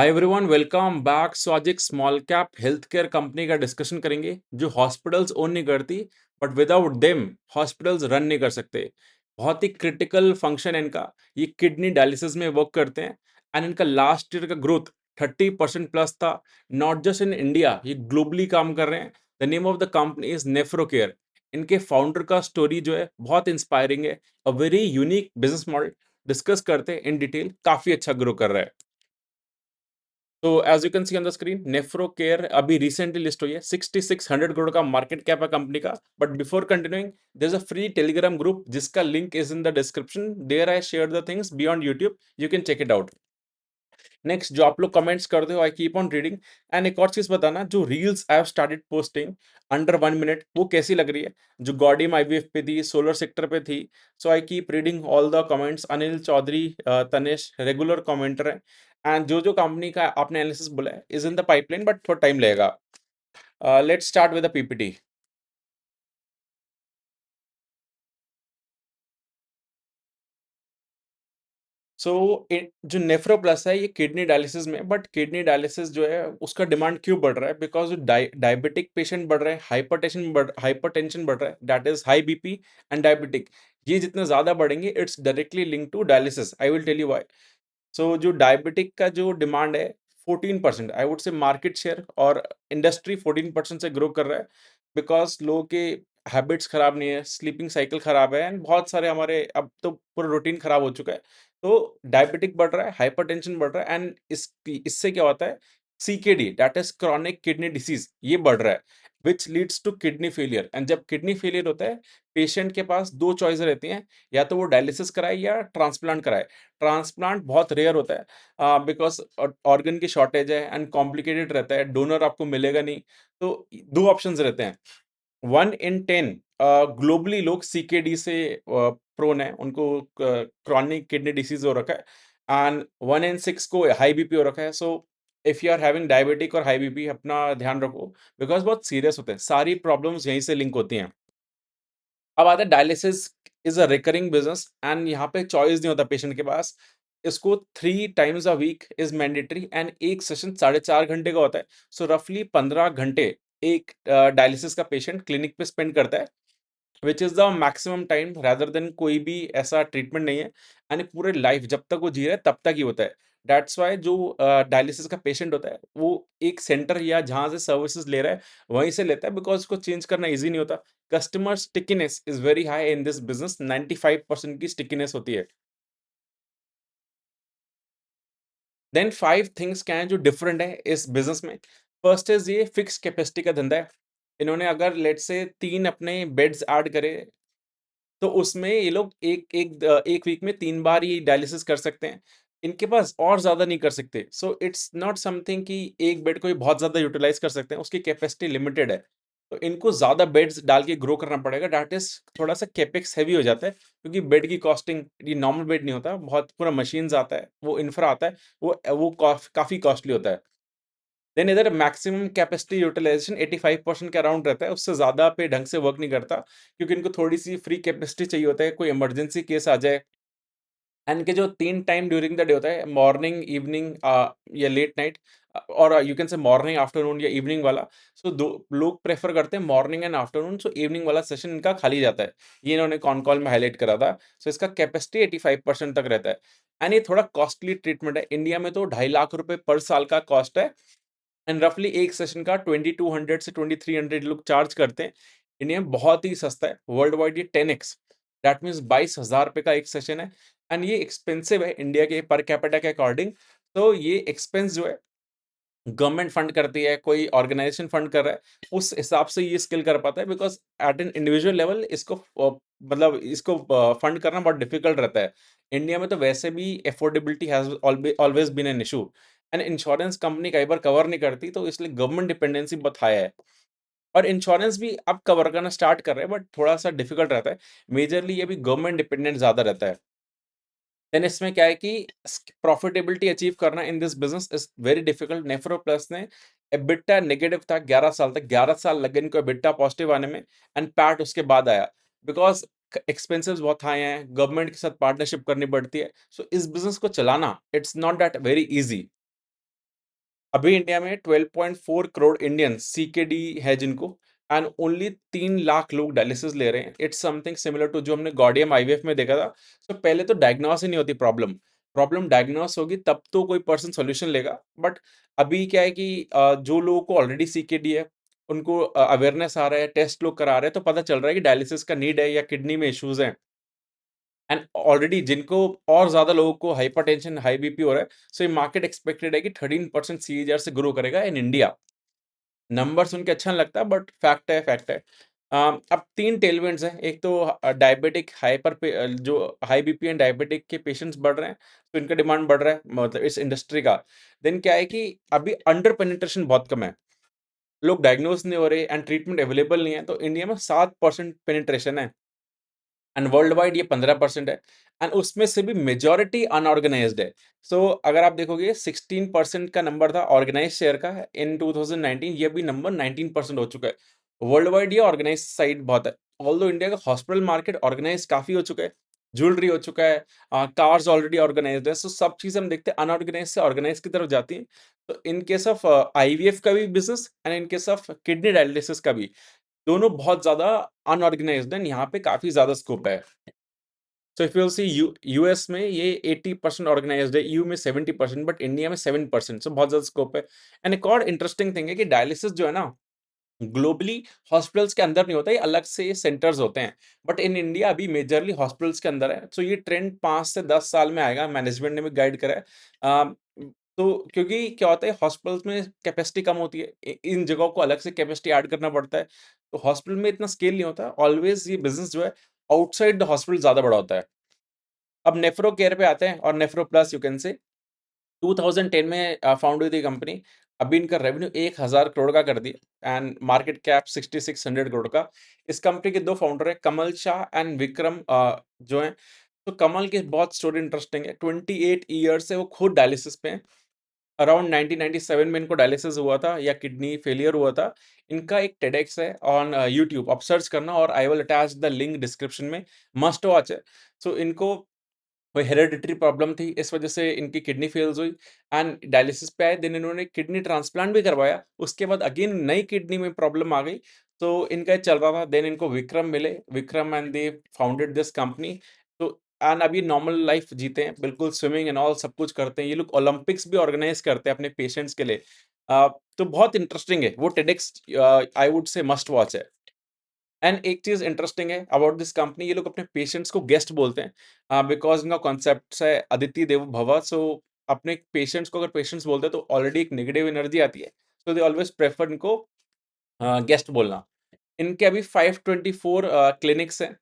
हाय everyone, welcome back. So आज एक small cap health care company का डिस्कशन करेंगे जो हॉस्पिटल्स ओन नहीं करती, but without them hospitals run नहीं कर सकते। बहुत ही क्रिटिकल फंक्शन है इनका। ये किडनी डायलिसिस में वर्क करते हैं एंड इनका लास्ट ईयर का ग्रोथ 30% प्लस था। नॉट जस्ट इन इंडिया, ये ग्लोबली काम कर रहे हैं। The name of the company is Nephrocare. इनके फाउंडर का स्टोरी जो है बहुत इंस्पायरिंग है। A very unique business model discuss करते हैं इन डिटेल। काफी अच्छा ग्रो कर रहा है। तो as you can see on the screen, Nephrocare अभी रिसेंटली लिस्ट हुई है। 6600 करोड़ का मार्केट कैप है कंपनी का। But before continuing, there is a free Telegram group जिसका link is in the description. There I share the things beyond YouTube, you can check it out. Next, जो आप लोग comments करते हो, I keep on reading. And एक और चीज बताना, जो reels I have started posting under 1 minute, वो कैसी लग रही है? जो गॉडीम आईवीएफ पे थी, सोलर सेक्टर पे थी। So I keep reading all the comments. Anil Chaudhary, Tanesh regular commenter है। एंड जो जो कंपनी का आपने एनालिसिस बोला है is in the pipeline, but थोड़ा टाइम लगेगा। Let's start with the PPT. So जो नेफ्रो प्लस है, ये किडनी डायलिसिस में, बट किडनी डायलिसिस जो है उसका डिमांड क्यों बढ़ रहा है? बिकॉज डायबिटिक पेशेंट बढ़ रहे हैं, हाइपरटेंशन बढ़ रहा है, that is high BP and diabetic. ये जितने ज्यादा बढ़ेंगे, it's directly link to dialysis. I will tell you why. So जो डायबिटिक का जो डिमांड है 14%, I would say market share और इंडस्ट्री 14% से ग्रो कर रहा है। बिकॉज लोगों के हैबिट्स खराब नहीं है, स्लीपिंग साइकिल खराब है, एंड बहुत सारे हमारे अब तो पूरा रूटीन खराब हो चुका है। तो डायबिटिक बढ़ रहा है, हाइपरटेंशन बढ़ रहा है, एंड इससे क्या होता है? CKD, that is chronic kidney disease, ये बढ़ रहा है, which leads to kidney failure. And जब किडनी फेलियर होता है, पेशेंट के पास दो चॉइस रहती हैं, या तो वो डायलिसिस कराए या ट्रांसप्लांट कराए। ट्रांसप्लांट बहुत रेयर होता है बिकॉज ऑर्गन की शॉर्टेज है एंड कॉम्प्लिकेटेड रहता है, डोनर आपको मिलेगा नहीं। तो दो ऑप्शंस रहते हैं। 1 in 10 ग्लोबली लोग सीकेडी से प्रोन है, उनको क्रॉनिक किडनी डिसीज हो रखा है। एंड 1 in 6 को हाई बीपी हो रखा है। So if you are having diabetic और हाई बीपी, अपना ध्यान रखो, बिकॉज बहुत सीरियस होते हैं, सारी प्रॉब्लम्स यहीं से लिंक होती हैं। अब आता है dialysis is a recurring business, and यहाँ पे चॉइस नहीं होता पेशेंट के पास। इसको 3 times a week is mandatory, and एक सेशन 4.5 घंटे का होता है। सो रफली 15 घंटे एक डायलिसिस का पेशेंट क्लिनिक पे स्पेंड करता है, which is the maximum time rather than कोई भी ऐसा ट्रीटमेंट नहीं है। एंड पूरे लाइफ जब तक वो जी रहा है तब तक ही होता है। दैट्स वाई जो डायलिसिस का पेशेंट होता है, वो एक सेंटर या जहां से सर्विसेज ले रहा है वहीं से लेता है, बिकॉज उसको चेंज करना इजी नहीं होता। Customer stickiness is very high in this business, 95% की स्टिकीनेस होती है। देन 5 थिंग्स क्या है जो डिफरेंट है इस बिजनेस में? फर्स्ट इज, ये फिक्स कैपेसिटी का धंधा है। इन्होंने अगर लेट से 3 अपने बेड्स ऐड करे, तो उसमें ये लोग एक वीक में 3 बार ये डायलिसिस कर सकते हैं। इनके पास और ज़्यादा नहीं कर सकते। सो इट्स नॉट समथिंग कि एक बेड को ये बहुत ज़्यादा यूटिलाइज़ कर सकते हैं, उसकी कैपेसिटी लिमिटेड है। तो इनको ज़्यादा बेड्स डाल के ग्रो करना पड़ेगा, दैट इज़ थोड़ा-सा कैपेक्स हेवी हो जाता है, क्योंकि बेड की कॉस्टिंग, ये नॉर्मल बेड नहीं होता, बहुत पूरा मशीन्स आता है, वो इंफ्रा आता है, वो काफ़ी कॉस्टली होता है। देन इधर मैक्सिमम कैपेसिटी यूटिलाइजेशन 85% के अराउंड रहता है, उससे ज़्यादा पे ढंग से वर्क नहीं करता, क्योंकि इनको थोड़ी-सी फ्री कैपेसिटी चाहिए होता है, कोई इमरजेंसी केस आ जाए। एंड इनके जो 3 टाइम ड्यूरिंग द डे होता है, मॉर्निंग, इवनिंग या लेट नाइट, और you can say morning, afternoon या इवनिंग वाला। सो दो लोग प्रेफ़र करते हैं morning and afternoon, so evening वाला सेशन इनका खाली जाता है। ये इन्होंने कॉन कॉल में हाइलाइट करा था। सो इसका कैपेसिटी 85% तक रहता है। एंड ये थोड़ा कॉस्टली ट्रीटमेंट है। इंडिया में तो ₹2.5 लाख पर साल का कॉस्ट है, एंड रफली एक सेशन का 2200 से 2300 लोग चार्ज करते हैं। इंडिया में बहुत ही सस्ता है, वर्ल्ड वाइड ये 10x, दैट मीन्स 22,000 रुपए का एक सेशन है। एंड ये एक्सपेंसिव है इंडिया के पर कैपिटा के अकॉर्डिंग। तो ये एक्सपेंस जो है, गवर्नमेंट फंड करती है, कोई ऑर्गेनाइजेशन फंड कर रहा है, उस हिसाब से ये स्किल कर पाता है। Because at an individual level इसको मतलब इसको फंड करना बहुत डिफिकल्ट रहता है। इंडिया में तो वैसे भी affordability has always been an issue, and insurance company कई बार कवर नहीं करती, तो इसलिए गवर्नमेंट डिपेंडेंसी बहुत हाई है। और इंश्योरेंस भी अब कवर करना स्टार्ट कर रहे हैं, बट थोड़ा सा डिफिकल्ट रहता है। मेजरली ये भी गवर्नमेंट डिपेंडेंट ज्यादा रहता है। देन इसमें क्या है कि प्रॉफिटेबिलिटी अचीव करना in this business is very difficult. Nephro plus ने एबिटा नेगेटिव था 11 साल तक, 11 साल लगे इनको एबिटा पॉजिटिव आने में, एंड पैट उसके बाद आया। बिकॉज एक्सपेंसेस बहुत हाई हैं, गवर्नमेंट के साथ पार्टनरशिप करनी पड़ती है। सो इस बिजनेस को चलाना, it's not that very easy. अभी इंडिया में 12.4 करोड़ इंडियंस सीकेडी है जिनको, एंड ओनली 3 लाख लोग डायलिसिस ले रहे हैं। इट्स समथिंग सिमिलर टू जो हमने गॉर्डियम आईवीएफ में देखा था। तो पहले तो डायग्नोस ही नहीं होती प्रॉब्लम, प्रॉब्लम डायग्नोस होगी तब तो कोई पर्सन सॉल्यूशन लेगा। बट अभी क्या है कि जो लोगों को ऑलरेडी सीकेडी है उनको अवेयरनेस आ रहा है, टेस्ट लोग करा रहे हैं, तो पता चल रहा है कि डायलिसिस का नीड है या किडनी में इश्यूज हैं। एंड ऑलरेडी जिनको और ज्यादा लोगों को हाइपरटेंशन, हाई बीपी हो रहा है, सो ये मार्केट एक्सपेक्टेड है कि 13% सीएजीआर से ग्रो करेगा इन इंडिया। नंबर सुन के अच्छा नहीं लगता बट फैक्ट है, फैक्ट है। अब 3 टेलविंड्स हैं। एक तो डायबिटिक जो हाई बीपी एंड डायबिटिक के पेशेंट्स बढ़ रहे हैं, तो इनका डिमांड बढ़ रहा है, मतलब इस इंडस्ट्री का। देन क्या है कि अभी अंडर पेनिट्रेशन बहुत कम है, लोग डायग्नोज नहीं हो रहे एंड ट्रीटमेंट अवेलेबल नहीं है। तो इंडिया में 7% पेनिट्रेशन है एंड वर्ल्ड वाइड ये 15% है, एंड उसमें से भी मेजॉरिटी अनऑर्गेनाइज्ड है। सो अगर आप देखोगे 16% का नंबर था ऑर्गेनाइज शेयर का इन 2019, ये भी नंबर 19% हो चुका है। वर्ल्ड वाइड ये ऑर्गेनाइज साइड बहुत है। ऑल्दो इंडिया का हॉस्पिटल मार्केट ऑर्गेनाइज काफी हो चुका है, ज्वेलरी हो चुका है, कार्स ऑलरेडी ऑर्गेनाइज्ड है। सो सब चीज हम देखते हैं अनऑर्गेनाइज से ऑर्गेनाइज की तरफ जाती है। तो इन केस ऑफ आईवीएफ का भी business and in case of kidney dialysis का भी, दोनों बहुत ज़्यादा अनऑर्गेनाइज्ड हैं, यहाँ पे काफ़ी ज़्यादा स्कोप है। So if you will see US में ये 80% ऑर्गेनाइज्ड है, ईयू में 70%, बट इंडिया में 7%, सो बहुत ज़्यादा स्कोप है। एंड एक और इंटरेस्टिंग थिंग है कि डायलिसिस जो है ना, ग्लोबली हॉस्पिटल्स के अंदर नहीं होता, ये अलग से सेंटर्स होते हैं। बट इन इंडिया अभी मेजरली हॉस्पिटल्स के अंदर है। सो ये ट्रेंड 5 से 10 साल में आएगा, मैनेजमेंट ने भी गाइड करा है। तो क्योंकि क्या होता है, हॉस्पिटल्स में कैपेसिटी कम होती है, इन जगहों को अलग से कैपेसिटी ऐड करना पड़ता है। तो हॉस्पिटल में इतना स्केल नहीं होता, ऑलवेज ये बिजनेस जो है आउटसाइड द हॉस्पिटल ज्यादा बड़ा होता है। अब नेफ्रो केयर पे आते हैं, और nephro plus you can say 2010 में फाउंड हुई थी कंपनी। अभी इनका रेवेन्यू 1000 करोड़ का कर दिया एंड मार्केट कैप 6600 करोड़ का। इस कंपनी के दो फाउंडर हैं, कमल शाह एंड विक्रम जो हैं। तो कमल की बहुत स्टोरी इंटरेस्टिंग है। 28 ईयर से वो खुद डायलिसिस पे हैं। अराउंड 1997 में इनको डायलिसिस हुआ था या किडनी फेलियर हुआ था। इनका एक टेडेक्स है ऑन यूट्यूब, आप सर्च करना, और I will attach the link description में, मस्ट वॉच है। सो इनको कोई हेरेडिटरी प्रॉब्लम थी, इस वजह से इनकी किडनी फेल्स हुई एंड डायलिसिस पे आए। देन इन्होंने किडनी ट्रांसप्लांट भी करवाया, उसके बाद अगेन नई किडनी में प्रॉब्लम आ गई। तो इनका ये चल रहा था, देन इनको विक्रम मिले, Vikram and they founded this company. तो एंड अभी नॉर्मल लाइफ जीते हैं, बिल्कुल स्विमिंग एंड ऑल सब कुछ करते हैं। ये लोग ओलंपिक्स भी ऑर्गेनाइज करते हैं अपने पेशेंट्स के लिए। तो बहुत इंटरेस्टिंग है वो टेडेक्स, आई वुड से मस्ट वॉच है। एंड एक चीज इंटरेस्टिंग है अबाउट दिस कंपनी, ये लोग अपने पेशेंट्स को गेस्ट बोलते हैं, बिकॉज इनका कॉन्सेप्ट है अदिति देवो भव। सो अपने पेशेंट्स को अगर पेशेंट्स बोलते हैं तो ऑलरेडी एक नेगेटिव एनर्जी आती है, सो दे ऑलवेज प्रेफर इनको गेस्ट बोलना। इनके अभी 524 क्लिनिक्स हैं,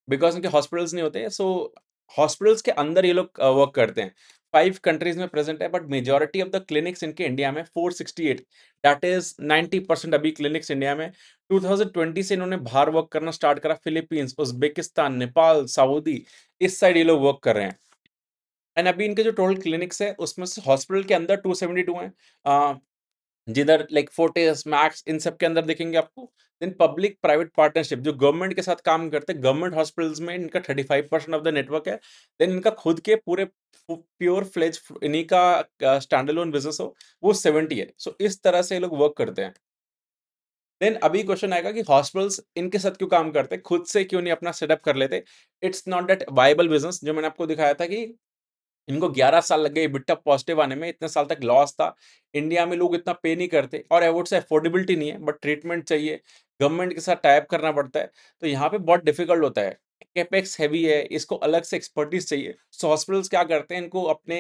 बिकॉज इनके हॉस्पिटल्स नहीं होते, सो हॉस्पिटल्स के अंदर ये लोग वर्क करते हैं। 5 कंट्रीज में प्रेजेंट है, but majority of the clinics इनके इंडिया में 468, दैट इज 90% अभी क्लिनिक्स इंडिया में। 2020 से इन्होंने बाहर वर्क करना स्टार्ट करा, फिलीपींस, उज्बेकिस्तान, नेपाल, सऊदी, इस साइड ये लोग वर्क कर रहे हैं। एंड अभी इनके जो टोटल क्लिनिक्स है उसमें से हॉस्पिटल के अंदर 272 हैं, जिधर लाइक फोर्टिस, मैक्स, इन सब के अंदर देखेंगे आपको। देन पब्लिक प्राइवेट पार्टनरशिप जो गवर्नमेंट के साथ काम करते हैं, गवर्नमेंट हॉस्पिटल्स में इनका 35% ऑफ द नेटवर्क है। देन इनका खुद के पूरे प्योर फ्लेज इन्हीं का स्टैंड अलोन बिजनेस हो, वो 70 है। सो इस तरह से ये लोग वर्क करते हैं। देन अभी क्वेश्चन आएगा कि हॉस्पिटल्स इनके साथ क्यों काम करते हैं, खुद से क्यों नहीं अपना सेटअप कर लेते। It's not that viable business. जो मैंने आपको दिखाया था कि इनको 11 साल लग गए EBITDA पॉजिटिव आने में, इतने साल तक लॉस था। इंडिया में लोग इतना पे नहीं करते, और आई वुड से अफोर्डेबिलिटी नहीं है, बट ट्रीटमेंट चाहिए, गवर्नमेंट के साथ टाई अप करना पड़ता है। तो यहाँ पे बहुत डिफिकल्ट होता है, कैपेक्स हैवी है, इसको अलग से एक्सपर्टीज चाहिए। सो हॉस्पिटल्स क्या करते हैं, इनको अपने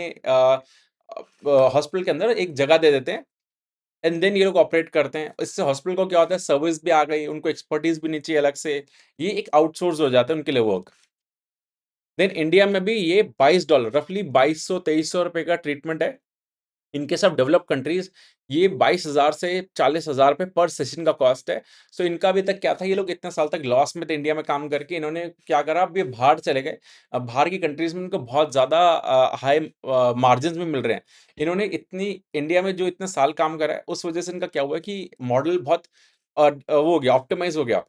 हॉस्पिटल के अंदर एक जगह दे देते हैं एंड देन ये लोग ऑपरेट करते हैं। इससे हॉस्पिटल को क्या होता है, सर्विस भी आ गई, उनको एक्सपर्टीज भी नहीं चाहिए अलग से, ये एक आउटसोर्स हो जाता है उनके लिए वर्क। देन इंडिया में भी ये $22, रफली 2200-2300 रुपए का ट्रीटमेंट है। इनके सब डेवलप कंट्रीज ये 22,000 से 40,000 रुपए पर सेशन का कॉस्ट है। सो इनका अभी तक क्या था, ये लोग इतने साल तक लॉस में थे इंडिया में काम करके, इन्होंने क्या करा, अब ये बाहर चले गए। अब बाहर की कंट्रीज में इनको बहुत ज्यादा हाई मार्जिन भी मिल रहे हैं। इन्होंने इतनी इंडिया में जो इतने साल काम करा है, उस वजह से इनका क्या हुआ कि मॉडल बहुत वो हो गया, ऑप्टिमाइज हो गया,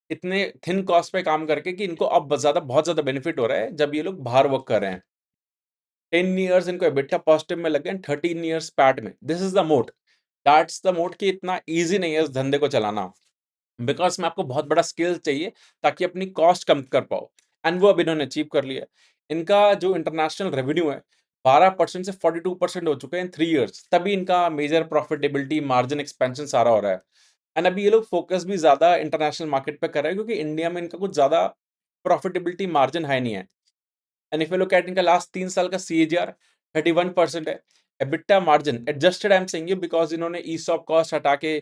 इतने थिन कॉस्ट पे काम करके कि इनको अब ज्यादा बहुत ज्यादा बेनिफिट हो रहा है जब ये लोग बाहर वर्क कर रहे हैं। 10 इयर्स इनको एबिटा पॉजिटिव में लग गए, 13 इयर्स पैट में। दिस इज द मोट, दैट्स द मोट कि इतना ईजी नहीं है इस धंधे को चलाना, बिकॉज में आपको बहुत बड़ा स्किल चाहिए ताकि अपनी कॉस्ट कम कर पाओ, एंड वो अब इन्होंने अचीव कर लिया। इनका जो इंटरनेशनल रेवेन्यू है 12% से 42% हो चुके हैं इन 3 इयर्स, तभी इनका मेजर प्रॉफिटेबिलिटी मार्जिन एक्सपेंशन सारा हो रहा है। एंड अभी ये लोग फोकस भी ज्यादा इंटरनेशनल मार्केट पे कर रहे हैं क्योंकि इंडिया में इनका कुछ ज्यादा प्रॉफिटेबिलिटी मार्जिन हाई नहीं है। And if you look at इनका लास्ट 3 साल का CAGR 31% है। EBITDA margin adjusted I am saying you because इन्होंने ईसॉप कॉस्ट हटा के,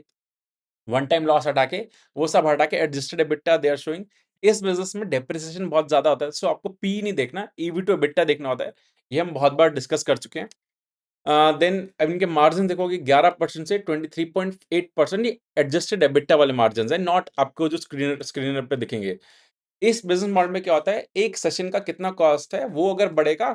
वन टाइम लॉस हटा के, वो सब हटा के adjusted EBITDA they are showing. इस बिजनेस में डेप्रिसिएशन बहुत ज्यादा होता है, सो आपको पी नहीं देखना, ईवी टू एबिटा देखना होता है। ये हम बहुत बार डिस्कस कर चुके हैं। देन अब इनके मार्जिन देखोगे 11% से 23.8%, ये एडजस्टेड एबिटा वाले मार्जिन है, नॉट आपको जो स्क्रीनर पे दिखेंगे। इस बिजनेस मॉडल में क्या होता है, एक सेशन का कितना कॉस्ट है वो अगर बढ़ेगा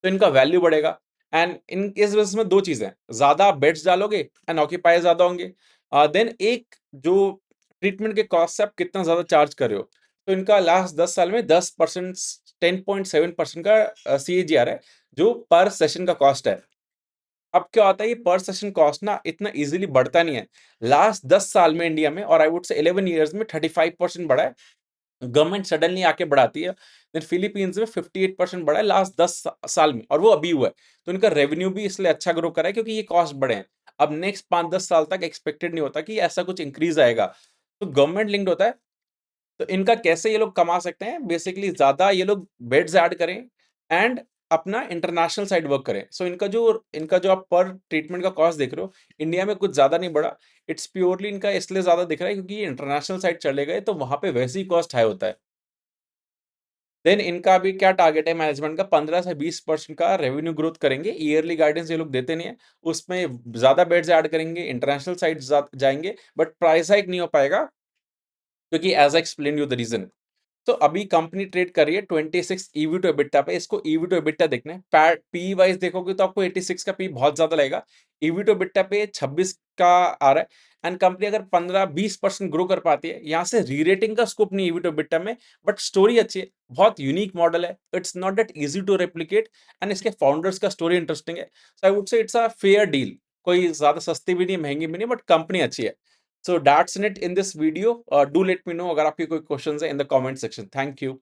तो इनका वैल्यू बढ़ेगा। एंड इन इस बिजनेस में दो चीजें, ज्यादा बेड्स डालोगे एंड ऑक्यूपाई ज्यादा होंगे, देन एक जो ट्रीटमेंट के कॉस्ट से आप कितना ज्यादा चार्ज कर रहे हो। तो इनका लास्ट 10 साल में 10%, 10.7% का CAGR है, जो पर सेशन का कॉस्ट है। अब क्या होता है, ये पर सेशन कॉस्ट ना इतना इजीली बढ़ता नहीं है। लास्ट 10 साल में इंडिया में, और आई वुड से 11 ईयर्स में 35% बढ़ा है। गवर्नमेंट सडनली आके बढ़ाती है। देन फिलीपींस में 58% बढ़ा है लास्ट 10 साल में, और वो अभी हुआ है। तो इनका रेवेन्यू भी इसलिए अच्छा ग्रो करा है क्योंकि ये कॉस्ट बढ़े हैं। अब नेक्स्ट 5-10 साल तक एक्सपेक्टेड नहीं होता कि ऐसा कुछ इंक्रीज आएगा, तो गवर्नमेंट लिंक्ड होता है। तो इनका कैसे ये लोग कमा सकते हैं, बेसिकली ज्यादा ये लोग बेड्स ऐड करें एंड अपना इंटरनेशनल साइड वर्क करें। सो इनका जो आप पर ट्रीटमेंट का कॉस्ट देख रहे हो, इंडिया में कुछ ज्यादा नहीं बढ़ा। इट्स प्योरली इनका इसलिए ज्यादा दिख रहा है क्योंकि ये इंटरनेशनल साइड चले गए, तो वहां पे वैसे ही कॉस्ट हाई होता है। देन इनका भी क्या टारगेट है मैनेजमेंट का, 15 से 20% का रेवेन्यू ग्रोथ करेंगे। ईयरली गाइडेंस ये लोग देते नहीं है, उसमें ज्यादा बेड्स ऐड करेंगे, इंटरनेशनल साइड जाएंगे, बट प्राइस हाइक नहीं हो पाएगा क्योंकि as I explain you the reason. तो अभी कंपनी ट्रेड कर रही है 26 ईवी टू एबिटा पे। इसको ईवी टू एबिटा देखना है, पी वाइज देखोगे तो आपको 86 का पी बहुत ज्यादा लगेगा। ईवी टू एबिटा पे 26 का आ रहा है। एंड कंपनी अगर 15-20% ग्रो कर पाती है, यहाँ से री रेटिंग का स्कोप नहीं ईवी टू एबिटा में, बट स्टोरी अच्छी है, बहुत यूनिक मॉडल है, it's not that easy to replicate. And इसके फाउंडर्स का स्टोरी इंटरेस्टिंग है, so I would say it's a fair deal. कोई ज्यादा सस्ती भी नहीं, महंगी भी नहीं, बट कंपनी अच्छी है। So that's it in this video. Do let me know अगर आपके कोई questions है in the comment section. Thank you.